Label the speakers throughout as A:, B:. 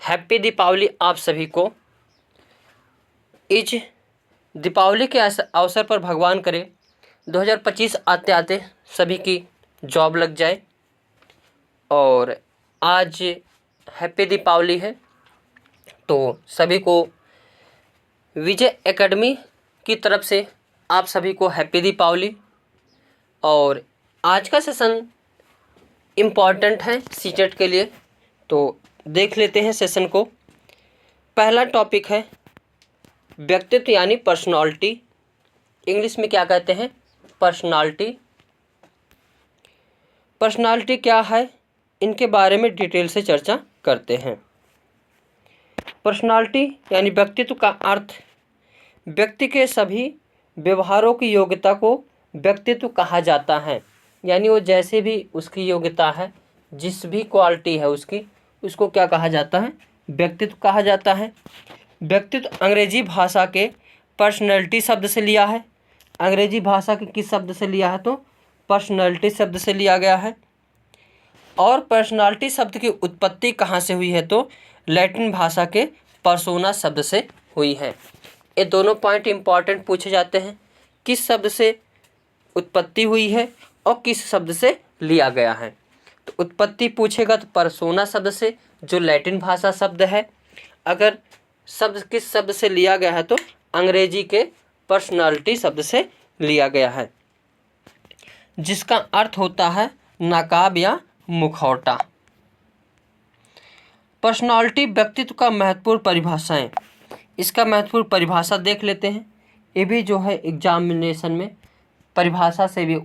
A: Happy Deepawali आप सभी को। इस दीपावली के अवसर पर भगवान करे 2025 आते आते सभी की जॉब लग जाए। और आज हैप्पी दीपावली है तो सभी को विजय एकेडमी की तरफ से आप सभी को हैप्पी दीपावली। और आज का सेशन इम्पॉर्टेंट है सीटेट के लिए, तो देख लेते हैं सेशन को। पहला टॉपिक है व्यक्तित्व यानी पर्सनालिटी। इंग्लिश में क्या कहते हैं? पर्सनालिटी। पर्सनालिटी क्या है, इनके बारे में डिटेल से चर्चा करते हैं। पर्सनालिटी यानी व्यक्तित्व का अर्थ व्यक्ति के सभी व्यवहारों की योग्यता को व्यक्तित्व कहा जाता है। यानी वो जैसे भी उसकी योग्यता है, जिस भी क्वालिटी है उसकी, उसको क्या कहा जाता है? व्यक्तित्व कहा जाता है। व्यक्तित्व अंग्रेजी भाषा के पर्सनैलिटी शब्द से लिया है। अंग्रेजी भाषा के किस शब्द से लिया है? तो पर्सनैलिटी शब्द से लिया गया है। और पर्सनालिटी शब्द की उत्पत्ति कहाँ से हुई है? तो लैटिन भाषा के पर्सोना शब्द से हुई है। ये दोनों पॉइंट इंपॉर्टेंट पूछे जाते हैं, किस शब्द से उत्पत्ति हुई है और किस शब्द से लिया गया है। तो उत्पत्ति पूछेगा तो पर्सोना शब्द से, जो लैटिन भाषा शब्द है। अगर शब्द किस शब्द से लिया गया है तो अंग्रेजी के पर्सनालिटी शब्द से लिया गया है, जिसका अर्थ होता है नकाब या मुखौटा। पर्सनालिटी व्यक्तित्व का महत्वपूर्ण परिभाषाएं। इसका महत्वपूर्ण परिभाषा देख लेते हैं। ये भी जो है एग्जामिनेशन में परिभाषा से भी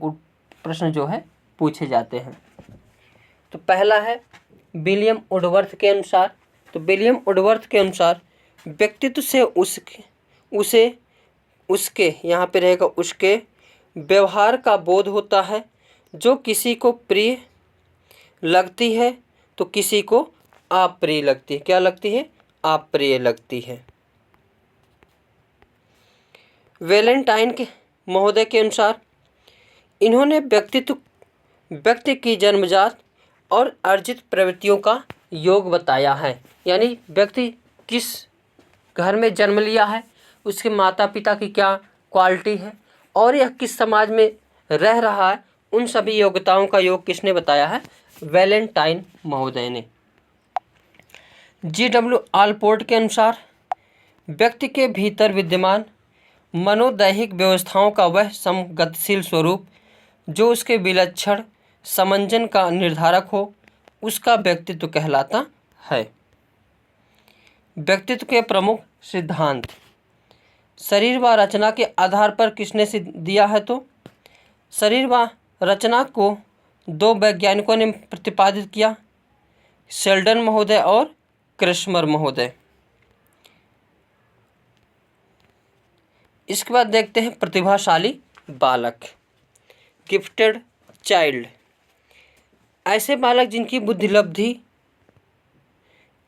A: प्रश्न जो है पूछे जाते हैं। तो पहला है विलियम वुडवर्थ के अनुसार। तो विलियम वुडवर्थ के अनुसार व्यक्तित्व से उसके यहाँ पे रहेगा उसके व्यवहार का बोध होता है, जो किसी को प्रिय लगती है तो किसी को अप्रिय लगती है। क्या लगती है? अप्रिय लगती है। वैलेंटाइन के महोदय के अनुसार इन्होंने व्यक्ति की जन्मजात और अर्जित प्रवृत्तियों का योग बताया है। यानी व्यक्ति किस घर में जन्म लिया है, उसके माता पिता की क्या क्वालिटी है और यह किस समाज में रह रहा है, उन सभी योग्यताओं का योग किसने बताया है? वैलेंटाइन महोदय ने। G.W. आलपोर्ट के अनुसार व्यक्ति के भीतर विद्यमान मनोदैहिक व्यवस्थाओं का वह समगतिशील स्वरूप जो उसके विलक्षण समंजन का निर्धारक हो, उसका व्यक्तित्व कहलाता है। व्यक्तित्व के प्रमुख सिद्धांत शरीर व रचना के आधार पर किसने दिया है? तो शरीर व रचना को दो वैज्ञानिकों ने प्रतिपादित किया, शेल्डन महोदय और क्रिस्मर महोदय। इसके बाद देखते हैं प्रतिभाशाली बालक, गिफ्टेड चाइल्ड। ऐसे बालक जिनकी बुद्धिलब्धि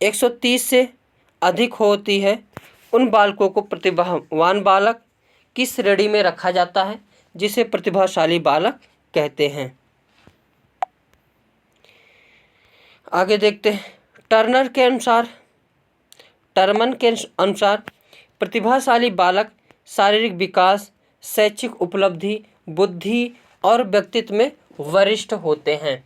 A: 130 से अधिक होती है, उन बालकों को प्रतिभावान बालक की श्रेणी में रखा जाता है, जिसे प्रतिभाशाली बालक कहते हैं। आगे देखते हैं टर्मन के अनुसार प्रतिभाशाली बालक शारीरिक विकास, शैक्षिक उपलब्धि, बुद्धि और व्यक्तित्व में वरिष्ठ होते हैं।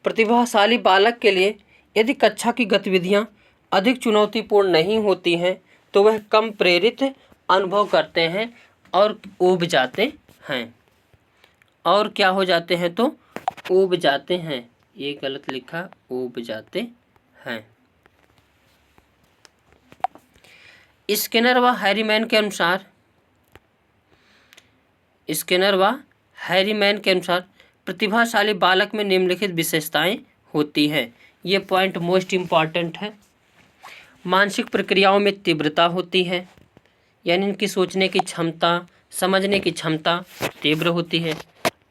A: प्रतिभाशाली बालक के लिए यदि कक्षा की गतिविधियां अधिक चुनौतीपूर्ण नहीं होती हैं तो वह कम प्रेरित अनुभव करते हैं और ऊब जाते हैं। और क्या हो जाते हैं? तो ऊब जाते हैं। ये गलत लिखा, ऊब जाते हैं। स्किनर व हैरीमैन के अनुसार प्रतिभाशाली बालक में निम्नलिखित विशेषताएं होती हैं। ये पॉइंट मोस्ट इम्पॉर्टेंट है। मानसिक प्रक्रियाओं में तीव्रता होती है, यानी इनकी सोचने की क्षमता, समझने की क्षमता तीव्र होती है।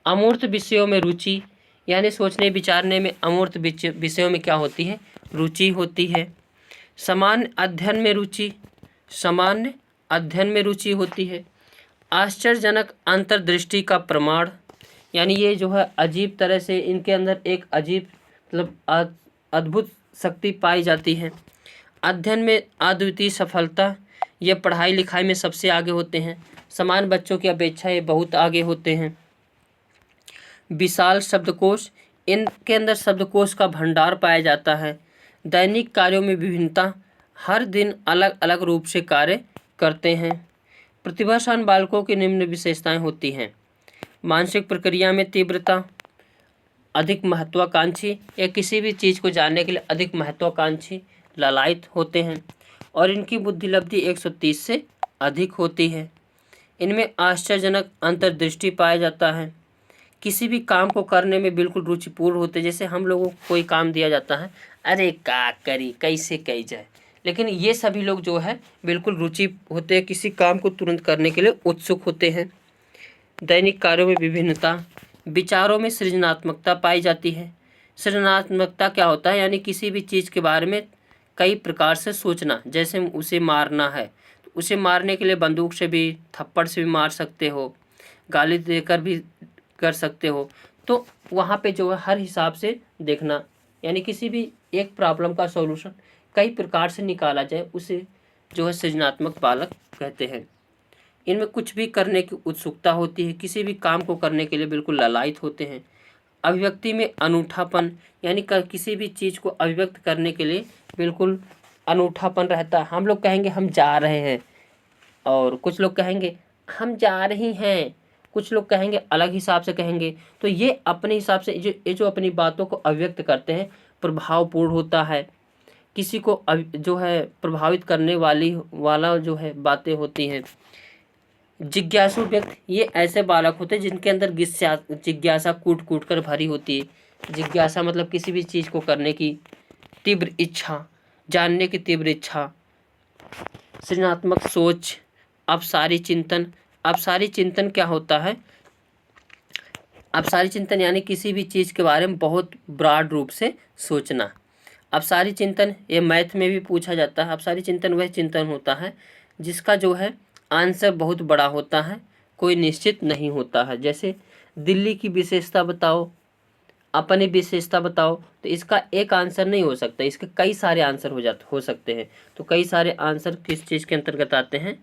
A: अमूर्त विषयों में रुचि, यानी सोचने विचारने में अमूर्त विषयों में क्या होती है? रुचि होती है। सामान्य अध्ययन में रुचि होती है। आश्चर्यजनक अंतर्दृष्टि का प्रमाण, यानी ये जो है अजीब तरह से इनके अंदर एक अजीब मतलब अद्भुत शक्ति पाई जाती है। अध्ययन में अद्वितीय सफलता, ये पढ़ाई लिखाई में सबसे आगे होते हैं। समान बच्चों की अपेक्षा ये बहुत आगे होते हैं। विशाल शब्दकोश, इनके अंदर शब्दकोश का भंडार पाया जाता है। दैनिक कार्यों में विभिन्नता, हर दिन अलग अलग रूप से कार्य करते हैं। प्रतिभाशाली बालकों की निम्न विशेषताएं होती हैं। मानसिक प्रक्रिया में तीव्रता, अधिक महत्वाकांक्षी या किसी भी चीज़ को जानने के लिए अधिक महत्वाकांक्षी, लालायित होते हैं और इनकी बुद्धिलब्धि 130 से अधिक होती है। इनमें आश्चर्यजनक अंतर्दृष्टि पाया जाता है। किसी भी काम को करने में बिल्कुल रुचिपूर्ण होते। जैसे हम लोगों को कोई काम दिया जाता है, अरे का करी, कैसे कही जाए, लेकिन ये सभी लोग जो है बिल्कुल रुचि होते हैं, किसी काम को तुरंत करने के लिए उत्सुक होते हैं। दैनिक कार्यों में विभिन्नता, विचारों में सृजनात्मकता पाई जाती है। सृजनात्मकता क्या होता है, यानी किसी भी चीज़ के बारे में कई प्रकार से सोचना। जैसे उसे मारना है तो उसे मारने के लिए बंदूक से भी, थप्पड़ से भी मार सकते हो, गाली देकर भी कर सकते हो। तो वहाँ पे जो है हर हिसाब से देखना, यानी किसी भी एक प्रॉब्लम का सॉल्यूशन कई प्रकार से निकाला जाए, उसे जो है सृजनात्मक बालक कहते हैं। इनमें कुछ भी करने की उत्सुकता होती है, किसी भी काम को करने के लिए बिल्कुल ललायित होते हैं। अभिव्यक्ति में अनूठापन, यानी किसी भी चीज़ को अभिव्यक्त करने के लिए बिल्कुल अनूठापन रहता है। हम लोग कहेंगे हम जा रहे हैं, और कुछ लोग कहेंगे हम जा रही हैं, कुछ लोग कहेंगे अलग हिसाब से कहेंगे। तो ये अपने हिसाब से जो अपनी बातों को अभिव्यक्त करते हैं, प्रभावपूर्ण होता है। किसी को जो है प्रभावित करने वाला जो है बातें होती हैं। जिज्ञासु व्यक्ति, ये ऐसे बालक होते हैं जिनके अंदर जिज्ञासा कूट कूट कर भरी होती है। जिज्ञासा मतलब किसी भी चीज़ को करने की तीव्र इच्छा, जानने की तीव्र इच्छा। सृजनात्मक सोच, अपसारी चिंतन। अपसारी चिंतन क्या होता है, अपसारी चिंतन यानी किसी भी चीज़ के बारे में बहुत ब्रॉड रूप से सोचना। अपसारी चिंतन ये मैथ में भी पूछा जाता है। अपसारी चिंतन वह चिंतन होता है जिसका जो है आंसर बहुत बड़ा होता है, कोई निश्चित नहीं होता है। जैसे दिल्ली की विशेषता बताओ, अपनी विशेषता बताओ, तो इसका एक आंसर नहीं हो सकता, इसके कई सारे आंसर हो सकते हैं। तो कई सारे आंसर किस चीज़ के अंतर्गत आते हैं,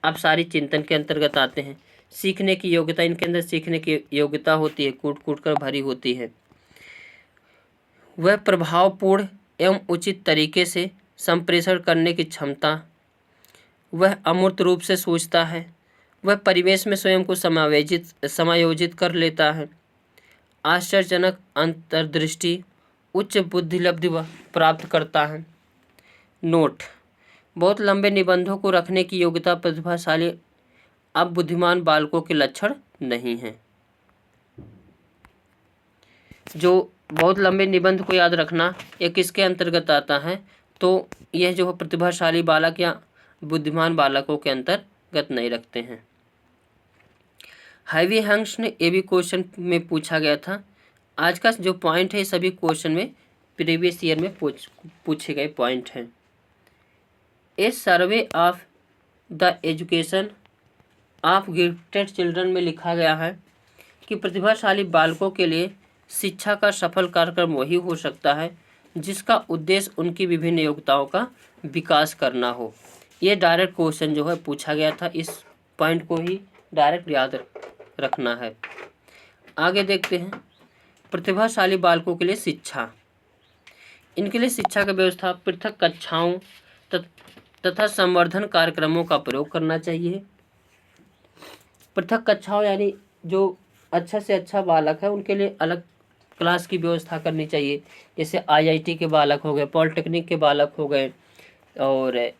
A: अपसारी चिंतन के अंतर्गत आते हैं। सीखने की योग्यता, इनके अंदर सीखने की योग्यता होती है, कूट कूट कर भरी होती है। वह प्रभावपूर्ण एवं उचित तरीके से संप्रेषण करने की क्षमता, वह अमूर्त रूप से सोचता है, वह परिवेश में स्वयं को समायोजित कर लेता है। आश्चर्यजनक अंतर्दृष्टि, उच्च बुद्धिलब्धि वह प्राप्त करता है। नोट, बहुत लंबे निबंधों को रखने की योग्यता प्रतिभाशाली अब बुद्धिमान बालकों के लक्षण नहीं है। जो बहुत लंबे निबंध को याद रखना, यह किसके अंतर्गत आता है, तो यह जो प्रतिभाशाली बालक या बुद्धिमान बालकों के अंतर्गत नहीं रखते हैं। हैवी हंस ने ये भी क्वेश्चन में पूछा गया था। आज का जो पॉइंट है सभी क्वेश्चन में प्रीवियस ईयर में पूछे गए पॉइंट हैं। A survey of the education of gifted children में लिखा गया है कि प्रतिभाशाली बालकों के लिए शिक्षा का सफल कार्यक्रम वही हो सकता है जिसका उद्देश्य उनकी विभिन्न योग्यताओं का विकास करना हो। ये डायरेक्ट क्वेश्चन जो है पूछा गया था, इस पॉइंट को ही डायरेक्ट याद रखना है। आगे देखते हैं, प्रतिभाशाली बालकों के लिए शिक्षा। इनके लिए शिक्षा की व्यवस्था पृथक कक्षाओं तथा संवर्धन कार्यक्रमों का प्रयोग करना चाहिए। पृथक कक्षाओं यानी जो अच्छा से अच्छा बालक है उनके लिए अलग क्लास की व्यवस्था करनी चाहिए। जैसे आईआईटी के बालक हो गए, पॉलिटेक्निक के बालक हो गए और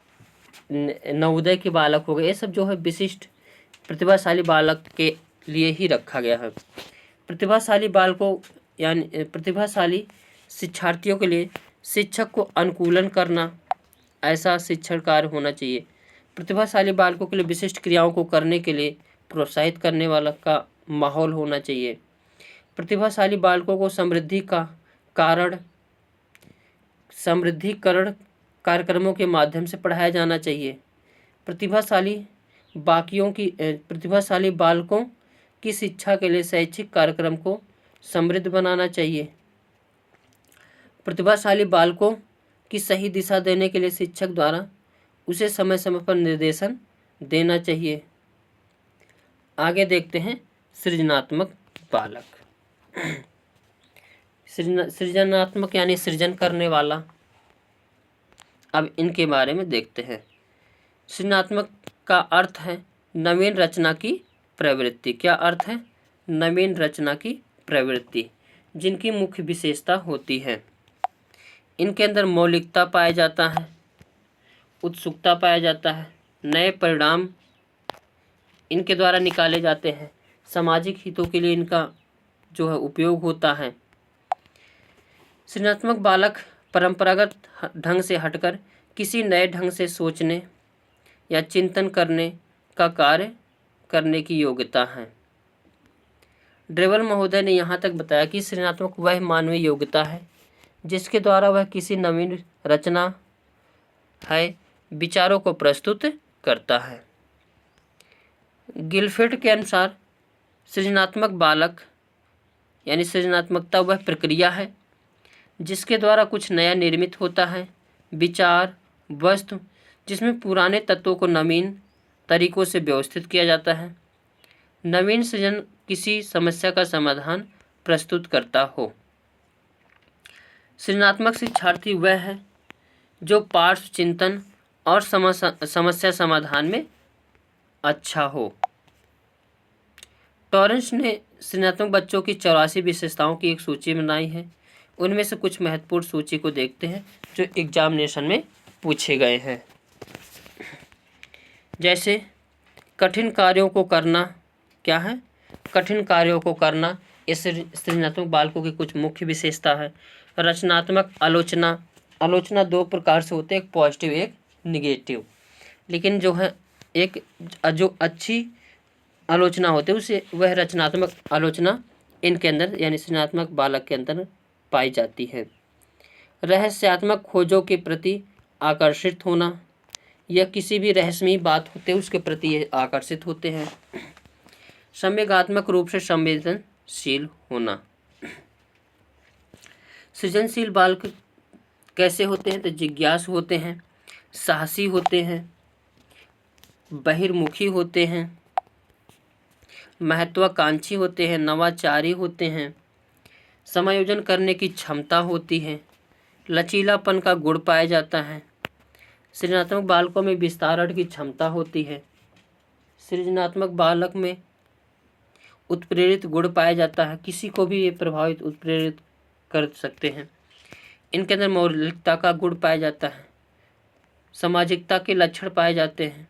A: नवोदय के बालक हो गए, ये सब जो है विशिष्ट प्रतिभाशाली बालक के लिए ही रखा गया है। प्रतिभाशाली बालकों यानी प्रतिभाशाली शिक्षार्थियों के लिए शिक्षक को अनुकूलन करना, ऐसा शिक्षण कार्य होना चाहिए। प्रतिभाशाली बालकों के लिए विशिष्ट क्रियाओं को करने के लिए प्रोत्साहित करने वाला का माहौल होना चाहिए। प्रतिभाशाली बालकों को समृद्धिकरण कार्यक्रमों के माध्यम से पढ़ाया जाना चाहिए। प्रतिभाशाली बालकों की शिक्षा के लिए शैक्षिक कार्यक्रम को समृद्ध बनाना चाहिए। प्रतिभाशाली बालकों की सही दिशा देने के लिए शिक्षक द्वारा उसे समय समय पर निर्देशन देना चाहिए। आगे देखते हैं सृजनात्मक बालक। सृजनात्मक यानी सृजन करने वाला। अब इनके बारे में देखते हैं। सृजनात्मक का अर्थ है नवीन रचना की प्रवृत्ति। क्या अर्थ है? नवीन रचना की प्रवृत्ति, जिनकी मुख्य विशेषता होती है इनके अंदर मौलिकता पाया जाता है, उत्सुकता पाया जाता है, नए परिणाम इनके द्वारा निकाले जाते हैं, सामाजिक हितों के लिए इनका जो है उपयोग होता है। सृजनात्मक बालक परंपरागत ढंग से हटकर किसी नए ढंग से सोचने या चिंतन करने का कार्य करने की योग्यता है। ड्रेवल महोदय ने यहाँ तक बताया कि सृजनात्मक वह मानवीय योग्यता है जिसके द्वारा वह किसी नवीन रचना है विचारों को प्रस्तुत करता है। गिलफेट के अनुसार सृजनात्मक बालक यानी सृजनात्मकता वह प्रक्रिया है जिसके द्वारा कुछ नया निर्मित होता है, विचार, वस्तु, जिसमें पुराने तत्वों को नवीन तरीकों से व्यवस्थित किया जाता है। नवीन सृजन किसी समस्या का समाधान प्रस्तुत करता हो। सृजनात्मक शिक्षार्थी वह है जो पार्श्व चिंतन और समस्या समाधान में अच्छा हो। टॉरेंस ने सृजनात्मक बच्चों की 84 विशेषताओं की एक सूची बनाई है। उनमें से कुछ महत्वपूर्ण सूची को देखते हैं जो एग्जामिनेशन में पूछे गए हैं। जैसे कठिन कार्यों को करना। क्या है? कठिन कार्यों को करना ये सृजनात्मक बालकों की कुछ मुख्य विशेषता है। रचनात्मक आलोचना। आलोचना दो प्रकार से होते हैं, एक पॉजिटिव एक निगेटिव। लेकिन जो है एक जो अच्छी आलोचना होती है उसे वह रचनात्मक आलोचना इनके अंदर यानी सृजनात्मक बालक के अंदर पाई जाती है। रहस्यात्मक खोजों के प्रति आकर्षित होना। यह किसी भी रहस्यमयी बात होते है उसके प्रति ये आकर्षित होते हैं। संवेगात्मक रूप से संवेदनशील होना। सृजनशील बालक कैसे होते हैं? तो जिज्ञासु होते हैं, साहसी होते हैं, बहिर्मुखी होते हैं, महत्वाकांक्षी होते हैं, नवाचारी होते हैं, समायोजन करने की क्षमता होती है, लचीलापन का गुण पाया जाता है। सृजनात्मक बालकों में विस्तारण की क्षमता होती है। सृजनात्मक बालक में उत्प्रेरित गुण पाया जाता है, किसी को भी ये प्रभावित उत्प्रेरित कर सकते हैं। इनके अंदर मौलिकता का गुण पाया जाता है, सामाजिकता के लक्षण पाए जाते हैं,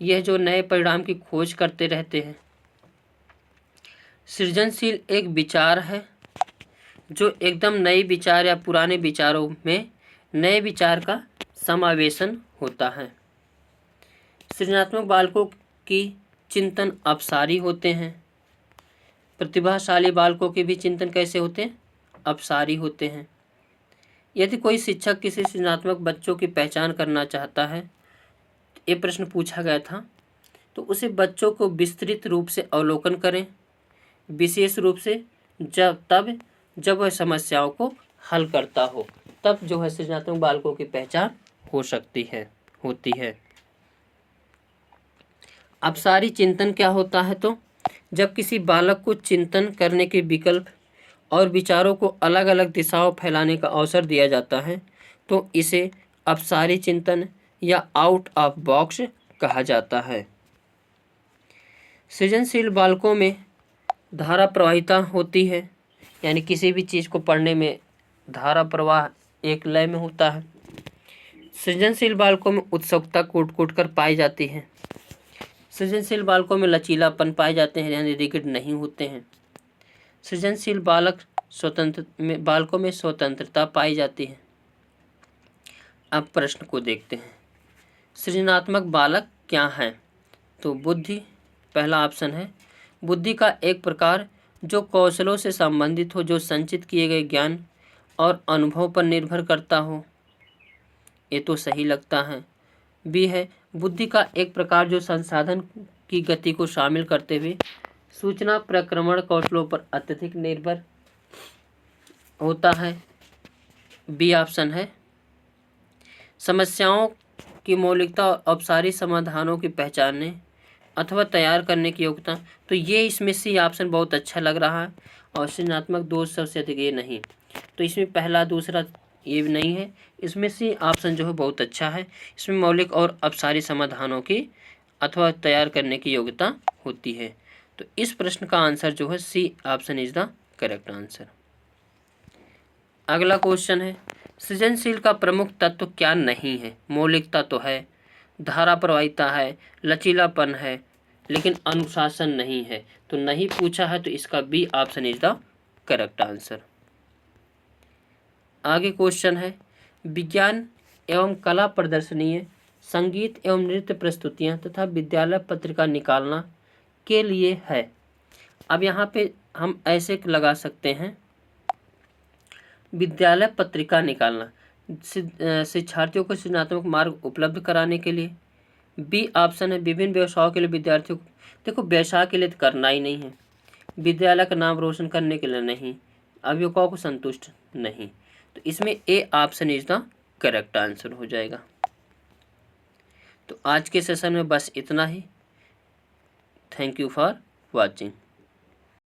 A: यह जो नए परिणाम की खोज करते रहते हैं। सृजनशील एक विचार है जो एकदम नए विचार या पुराने विचारों में नए विचार का समावेशन होता है। सृजनात्मक बालकों की चिंतन अपसारी होते हैं। प्रतिभाशाली बालकों के भी चिंतन कैसे होते हैं? अपसारी होते हैं। यदि कोई शिक्षक किसी सृजनात्मक बच्चों की पहचान करना चाहता है, ये प्रश्न पूछा गया था, तो उसे बच्चों को विस्तृत रूप से अवलोकन करें, विशेष रूप से जब वह समस्याओं को हल करता हो, तब जो है सृजनात्मक बालकों की पहचान हो सकती है होती है। अपसारी चिंतन क्या होता है? तो जब किसी बालक को चिंतन करने के विकल्प और विचारों को अलग अलग दिशाओं फैलाने का अवसर दिया जाता है तो इसे अपसारी चिंतन या आउट ऑफ बॉक्स कहा जाता है। सृजनशील बालकों में धारा प्रवाहिता होती है, यानी किसी भी चीज़ को पढ़ने में धारा प्रवाह एक लय में होता है। सृजनशील बालकों में उत्सुकता कूट कर पाई जाती है। सृजनशील बालकों में लचीलापन पाए जाते हैं, यानी रिगिड नहीं होते हैं। सृजनशील बालकों में स्वतंत्रता पाई जाती है। अब प्रश्न को देखते हैं, सृजनात्मक बालक क्या है? तो बुद्धि पहला ऑप्शन है। बुद्धि का एक प्रकार जो कौशलों से संबंधित हो, जो संचित किए गए ज्ञान और अनुभव पर निर्भर करता हो, ये तो सही लगता है। बी है बुद्धि का एक प्रकार जो संसाधन की गति को शामिल करते हुए सूचना प्रक्रमण कौशलों पर अत्यधिक निर्भर होता है। बी ऑप्शन है। समस्याओं की मौलिकता और औपचारिक समाधानों की पहचानने अथवा तैयार करने की योग्यता, तो ये इसमें सी ऑप्शन बहुत अच्छा लग रहा है। और सृजनात्मक दोष सबसे अधिक ये नहीं, तो इसमें पहला दूसरा ये भी नहीं है, इसमें सी ऑप्शन जो है बहुत अच्छा है। इसमें मौलिक और औपचारिक समाधानों की अथवा तैयार करने की योग्यता होती है। तो इस प्रश्न का आंसर जो है C option is the correct answer. अगला क्वेश्चन है, सृजनशील का प्रमुख तत्व क्या नहीं है? मौलिकता तो है, धारा प्रवाहिता है, लचीलापन है, लेकिन अनुशासन नहीं है। तो नहीं पूछा है, तो इसका B option is the correct answer. आगे क्वेश्चन है, विज्ञान एवं कला प्रदर्शनी, संगीत एवं नृत्य प्रस्तुतियां तथा विद्यालय पत्रिका निकालना के लिए है। अब यहाँ पे हम ऐसे लगा सकते हैं, विद्यालय पत्रिका निकालना शिक्षार्थियों को सृजनात्मक मार्ग उपलब्ध कराने के लिए। बी ऑप्शन है, विभिन्न व्यवसायों के लिए विद्यार्थियों को, देखो व्यवसाय के लिए तो करना ही नहीं है, विद्यालय का नाम रोशन करने के लिए नहीं, अभिभावकों को संतुष्ट नहीं। तो इसमें a option is the correct answer हो जाएगा। तो आज के सेशन में बस इतना ही। Thank you for watching.